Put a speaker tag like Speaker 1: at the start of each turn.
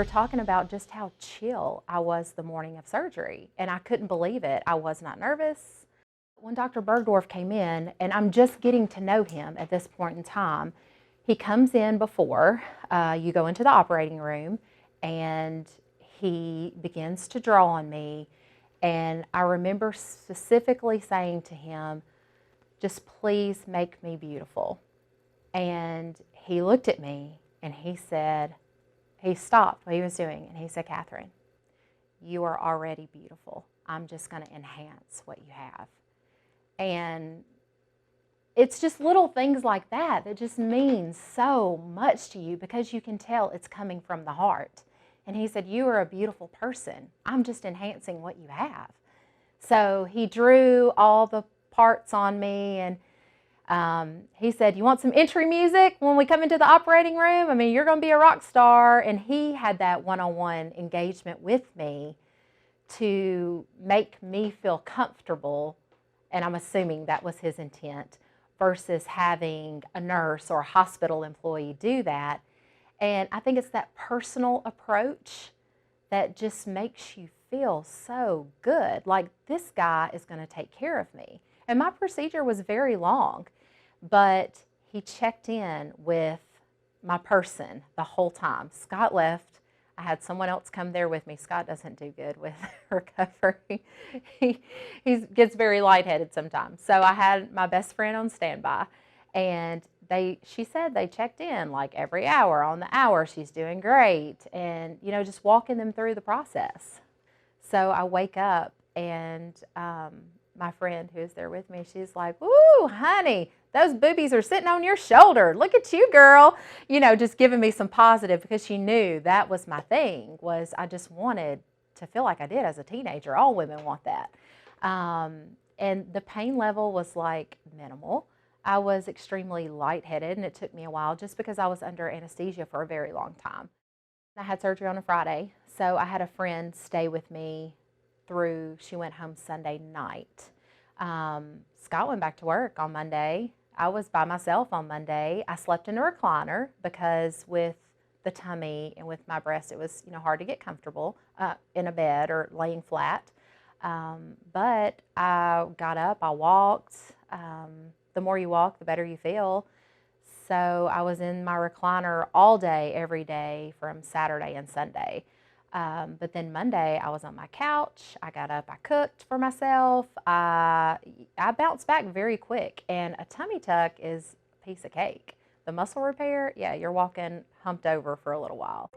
Speaker 1: talking about just how chill I was the morning of surgery, and I couldn't believe it. I was not nervous. When Dr. Burgdorf came in, and I'm just getting to know him at this point in time, he comes in before you go into the operating room, and he begins to draw on me. And I remember specifically saying to him, just please make me beautiful. And he looked at me and he said, he stopped what he was doing and he said, Kathryn, you are already beautiful. I'm just going to enhance what you have. And it's just little things like that that just mean so much to you because you can tell it's coming from the heart. And he said, you are a beautiful person. I'm just enhancing what you have. So he drew all the parts on me, and he said, you want some entry music when we come into the operating room? I mean, you're going to be a rock star. And he had that one-on-one engagement with me to make me feel comfortable, and I'm assuming that was his intent, versus having a nurse or a hospital employee do that. And I think it's that personal approach that just makes you feel so good. Like, this guy is going to take care of me. And my procedure was very long, but he checked in with my person the whole time. Scott left. I had someone else come there with me. Scott doesn't do good with recovery. He gets very lightheaded sometimes. So I had my best friend on standby, and she said they checked in like every hour on the hour. She's doing great, and just walking them through the process. So I wake up, and my friend who is there with me, she's like, "Woo, honey, those boobies are sitting on your shoulder. Look at you, girl." Just giving me some positive, because she knew that was my thing, was I just wanted to feel like I did as a teenager. All women want that. And the pain level was like minimal. I was extremely lightheaded, and it took me a while just because I was under anesthesia for a very long time. I had surgery on a Friday, so I had a friend stay with me through, she went home Sunday night. Scott went back to work on Monday. I was by myself on Monday. I slept in a recliner because with the tummy and with my breast, it was hard to get comfortable in a bed or laying flat. But I got up, I walked. The more you walk, the better you feel. So I was in my recliner all day, every day from Saturday and Sunday. But then Monday, I was on my couch. I got up, I cooked for myself. I bounced back very quick, and a tummy tuck is a piece of cake. The muscle repair, yeah, you're walking humped over for a little while.